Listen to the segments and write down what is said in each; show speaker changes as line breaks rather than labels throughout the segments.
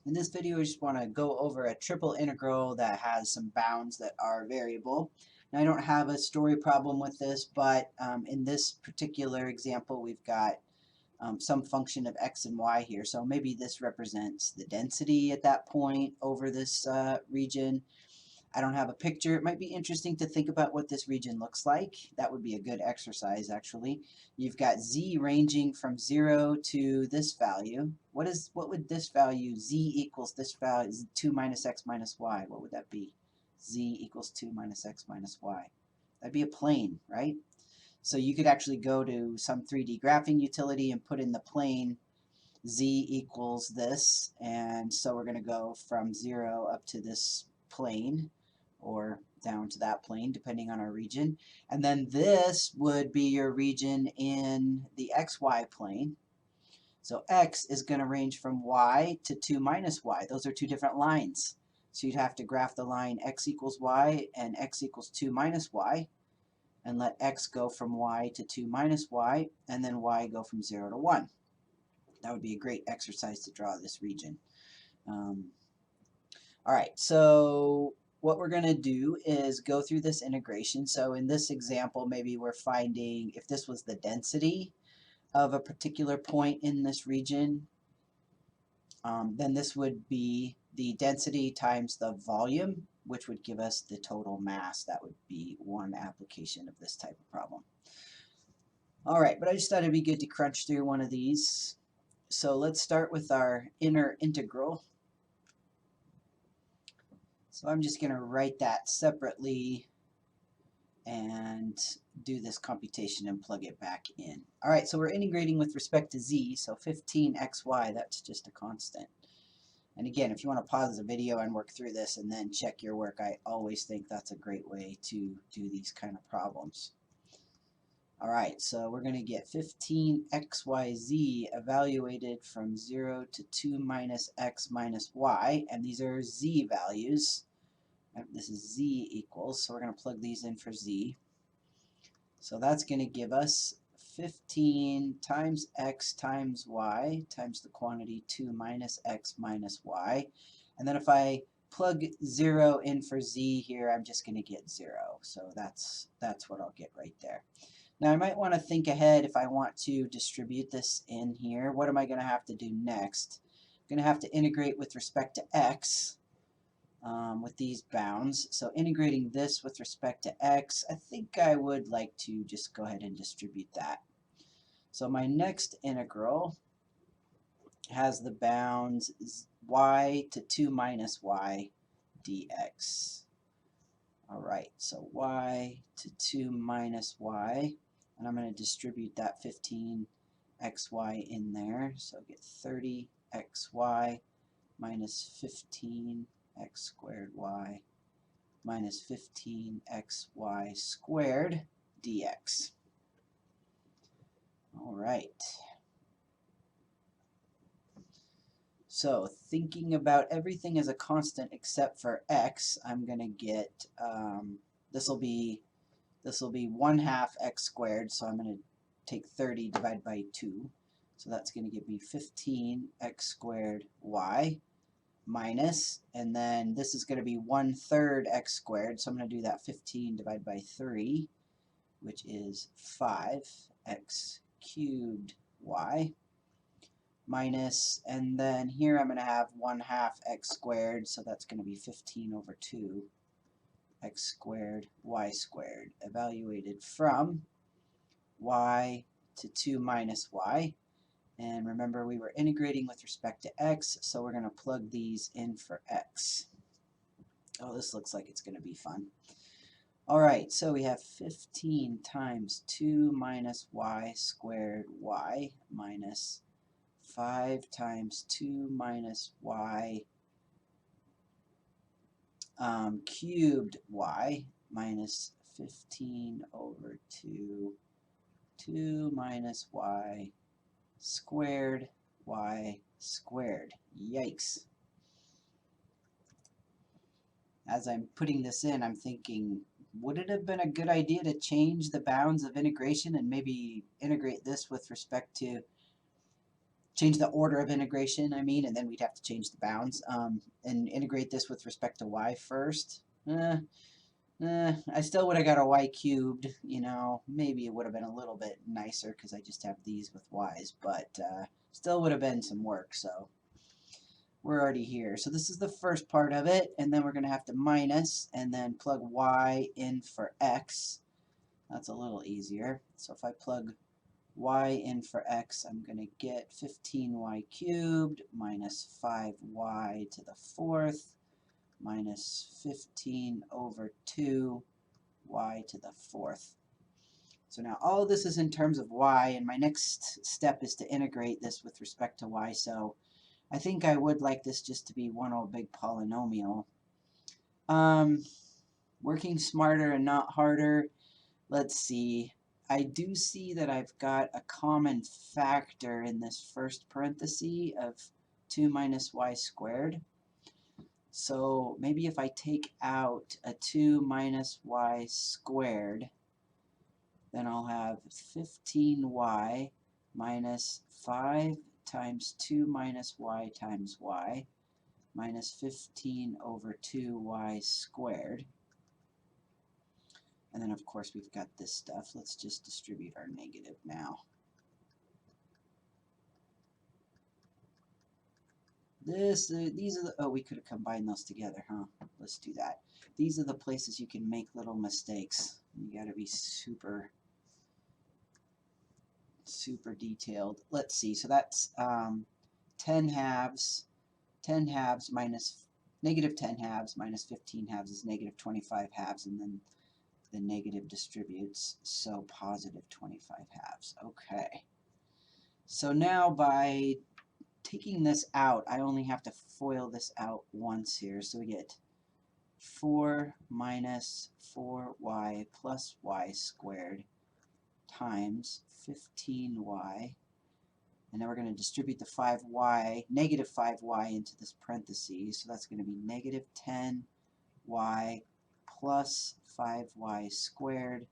In this video, we just want to go over a triple integral that has some bounds that are variable. Now, I don't have a story problem with this, but in this particular example, we've got some function of x and y here. So maybe this represents the density at that point over this region. I don't have a picture. It might be interesting to think about what this region looks like. That would be a good exercise, actually. You've got z ranging from 0 to this value. What would this value, z equals this value, 2 minus x minus y, what would that be? Z equals 2 minus x minus y. That'd be a plane, right? So you could actually go to some 3D graphing utility and put in the plane z equals this, and so we're going to go from 0 up to this plane, or down to that plane, depending on our region. And then this would be your region in the xy plane. So x is going to range from y to 2 minus y. Those are two different lines. So you'd have to graph the line x equals y and x equals 2 minus y, and let x go from y to 2 minus y, and then y go from 0 to 1. That would be a great exercise to draw this region. All right, so what we're going to do is go through this integration. So in this example, maybe we're finding if this was the density of a particular point in this region, then this would be the density times the volume, which would give us the total mass. That would be one application of this type of problem. All right, but I just thought it'd be good to crunch through one of these. So let's start with our inner integral. So I'm just going to write that separately and do this computation and plug it back in. All right, so we're integrating with respect to z, so 15xy, that's just a constant. And again, if you want to pause the video and work through this and then check your work, I always think that's a great way to do these kind of problems. All right, so we're going to get 15xyz evaluated from 0 to 2 minus x minus y, and these are z values. This is z equals, so we're going to plug these in for z. So that's going to give us 15 times x times y times the quantity 2 minus x minus y. And then if I plug 0 in for z here, I'm just going to get 0. So that's what I'll get right there. Now I might want to think ahead if I want to distribute this in here. What am I going to have to do next? I'm going to have to integrate with respect to x. With these bounds. So integrating this with respect to x, I think I would like to just go ahead and distribute that. So my next integral has the bounds y to 2 minus y dx. All right, so y to 2 minus y, and I'm going to distribute that 15xy in there. So get 30xy minus 15 x squared y minus 15xy squared dx. All right. So thinking about everything as a constant except for x, I'm going to get, this will be 1/2 x squared, so I'm going to take 30 divided by 2. So that's going to give me 15x squared y minus, and then this is going to be 1/3 x squared, so I'm going to do that 15 divided by 3, which is 5x cubed y, minus, and then here I'm going to have 1/2 x squared, so that's going to be 15 over 2 x squared y squared, evaluated from y to 2 minus y. And remember, we were integrating with respect to x, so we're going to plug these in for x. Oh, this looks like it's going to be fun. All right, so we have 15 times 2 minus y squared y minus 5 times 2 minus y cubed y minus 15 over 2 minus y squared y squared. Yikes. As I'm putting this in, I'm thinking, would it have been a good idea to change the bounds of integration and maybe integrate this with respect to change the order of integration, I mean, and then we'd have to change the bounds, and integrate this with respect to y first. I still would have got a y cubed, you know, maybe it would have been a little bit nicer because I just have these with y's, but still would have been some work, so we're already here. So this is the first part of it, and then we're going to have to minus, and then plug y in for x. That's a little easier. So if I plug y in for x, I'm going to get 15y cubed minus 5y to the fourth minus 15 over 2 y to the fourth. So now all of this is in terms of y, and my next step is to integrate this with respect to y. So I think I would like this just to be one old big polynomial. Working smarter and not harder. Let's see. I do see that I've got a common factor in this first parenthesis of 2 minus y squared. So maybe if I take out a 2 minus y squared, then I'll have 15y minus 5 times 2 minus y times y minus 15 over 2y squared. And then, of course, we've got this stuff. Let's just distribute our negative now. These are the, oh, we could have combined those together, huh? Let's do that. These are the places you can make little mistakes. You got to be super detailed. Let's see. So that's 10 halves. 10 halves minus negative 10 halves minus 15 halves is negative 25 halves, and then the negative distributes, so positive 25 halves. Okay. So now by taking this out, I only have to FOIL this out once here. So we get 4 minus 4y plus y squared times 15y. And then we're going to distribute the 5y, negative 5y into this parentheses. So that's going to be negative 10y plus 5y squared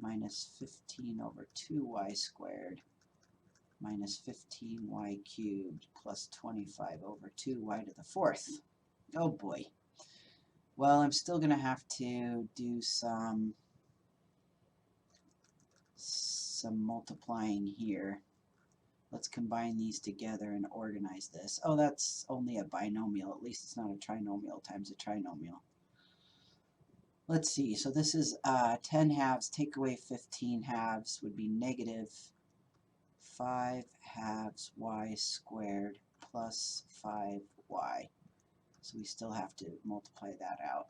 minus 15 over 2y squared minus 15y cubed plus 25 over 2y to the fourth. Oh boy. Well, I'm still going to have to do some multiplying here. Let's combine these together and organize this. Oh, that's only a binomial. At least it's not a trinomial times a trinomial. Let's see. So this is 10 halves. Take away 15 halves would be negative 5 halves y squared plus 5y. So we still have to multiply that out.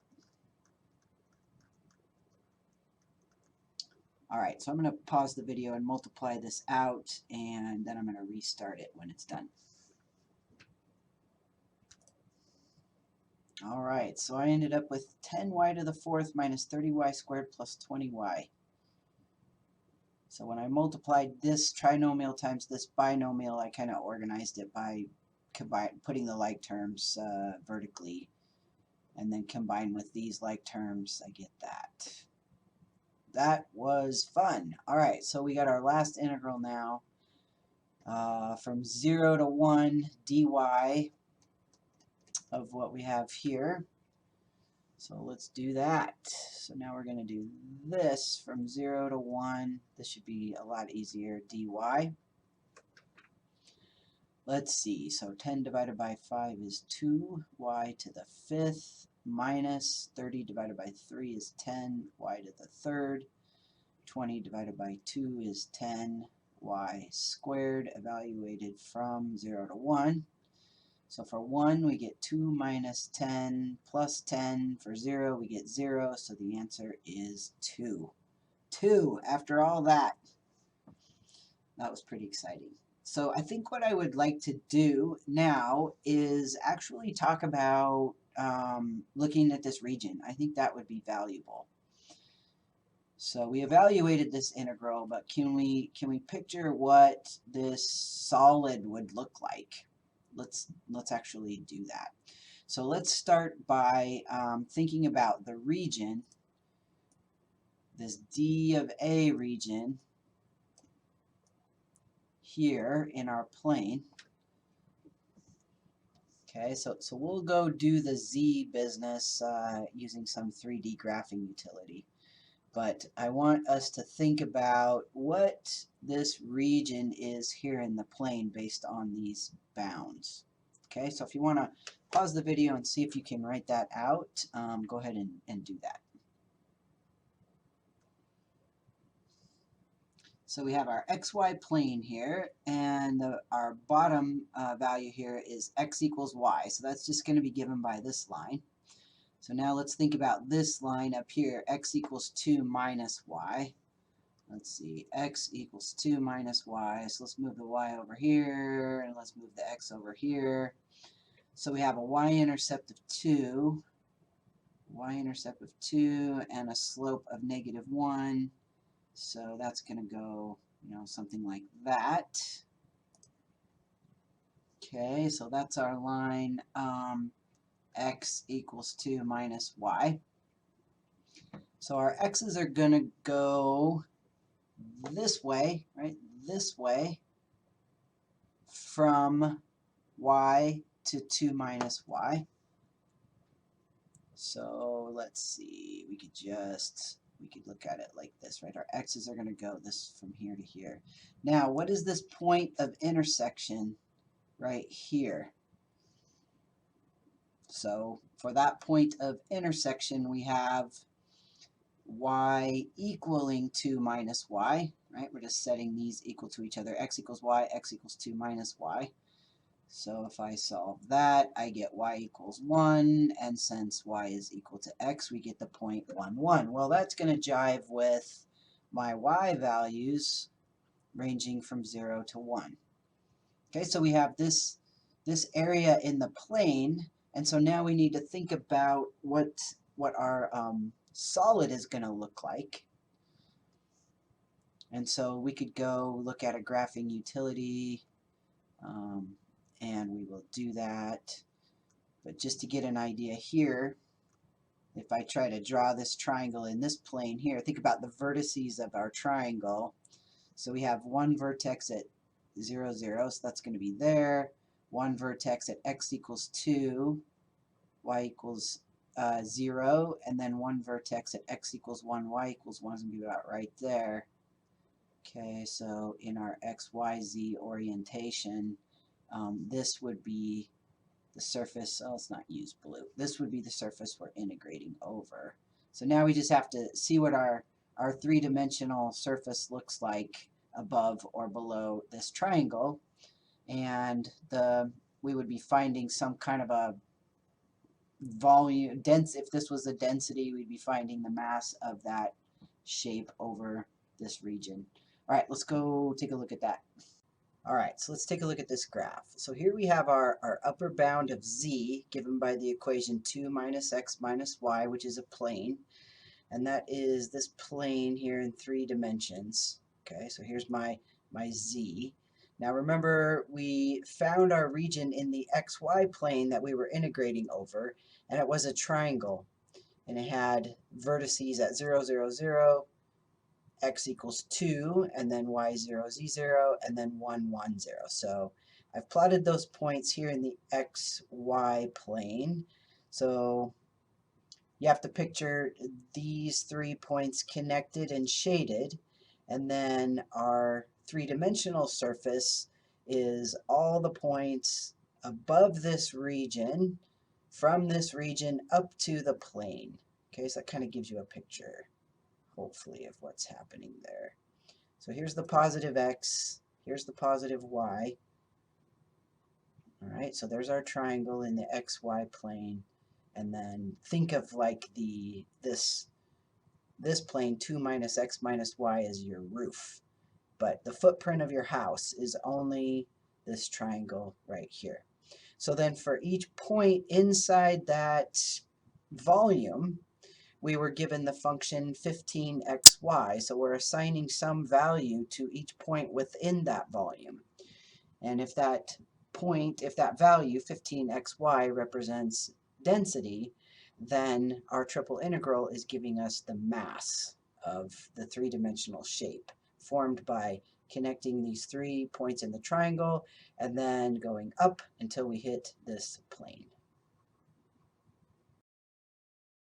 Alright, so I'm going to pause the video and multiply this out, and then I'm going to restart it when it's done. Alright, so I ended up with 10y to the fourth minus 30y squared plus 20y. So when I multiplied this trinomial times this binomial, I kind of organized it by putting the like terms vertically, and then combine with these like terms, I get that. That was fun. Alright, so we got our last integral now. From 0 to 1 dy of what we have here. So let's do that. So now we're going to do this from 0 to 1. This should be a lot easier, dy. Let's see, so 10 divided by 5 is 2y to the fifth minus 30 divided by 3 is 10y to the third. 20 divided by 2 is 10y squared, evaluated from 0 to 1. So for 1, we get 2 minus 10 plus 10. For 0, we get 0, so the answer is 2. 2, after all that. That was pretty exciting. So I think what I would like to do now is actually talk about looking at this region. I think that would be valuable. So we evaluated this integral, but can we picture what this solid would look like? Let's actually do that. So let's start by thinking about the region, this D of A region here in our plane. Okay, so we'll go do the Z business using some 3D graphing utility. But I want us to think about what this region is here in the plane based on these bounds. Okay, so if you want to pause the video and see if you can write that out, go ahead and do that. So we have our xy plane here, and our bottom value here is x equals y. So that's just going to be given by this line. So now let's think about this line up here, x equals 2 minus y. Let's see, x equals 2 minus y. So let's move the y over here, and let's move the x over here. So we have a y-intercept of 2, y-intercept of 2, and a slope of -1. So that's going to go, something like that. Okay, so that's our line x equals 2 minus y. So our x's are going to go this way, right? This way from y to 2 minus y. So let's see, we could look at it like this, right? Our x's are going to go this from here to here. Now, what is this point of intersection right here? So for that point of intersection, we have y equaling 2 minus y, right? We're just setting these equal to each other. X equals y, x equals 2 minus y. So if I solve that, I get y equals 1, and since y is equal to x, we get the point 1, 1. Well, that's going to jive with my y values ranging from 0 to 1. Okay, so we have this area in the plane, and so now we need to think about what our solid is going to look like. And so we could go look at a graphing utility, and we will do that. But just to get an idea here, if I try to draw this triangle in this plane here, think about the vertices of our triangle. So we have one vertex at 0, 0, so that's going to be there. One vertex at x equals 2, y equals 0, and then one vertex at x equals 1, y equals 1 is going to be about right there. Okay, so in our x, y, z orientation, this would be the surface. Oh, let's not use blue. This would be the surface we're integrating over. So now we just have to see what our three-dimensional surface looks like above or below this triangle, and we would be finding some kind of a volume if this was a density, we'd be finding the mass of that shape over this region. All right, let's go take a look at that. All right, so let's take a look at this graph. So here we have our upper bound of z given by the equation 2 minus x minus y, which is a plane. And that is this plane here in 3 dimensions. Okay, so here's my z. Now remember, we found our region in the xy plane that we were integrating over, and it was a triangle. And it had vertices at 0, 0, 0, x equals 2, and then y 0, z 0, and then 1, 1, 0. So I've plotted those points here in the xy plane. So you have to picture these 3 points connected and shaded, and then our three-dimensional surface is all the points above this region, from this region up to the plane. Okay, so that kind of gives you a picture, hopefully, of what's happening there. So here's the positive x, here's the positive y. All right, so there's our triangle in the xy plane. And then think of like this plane, 2 minus x minus y, as your roof. But the footprint of your house is only this triangle right here. So then for each point inside that volume, we were given the function 15xy. So we're assigning some value to each point within that volume. And if that value, 15xy, represents density, then our triple integral is giving us the mass of the three-dimensional shape formed by connecting these 3 points in the triangle, and then going up until we hit this plane.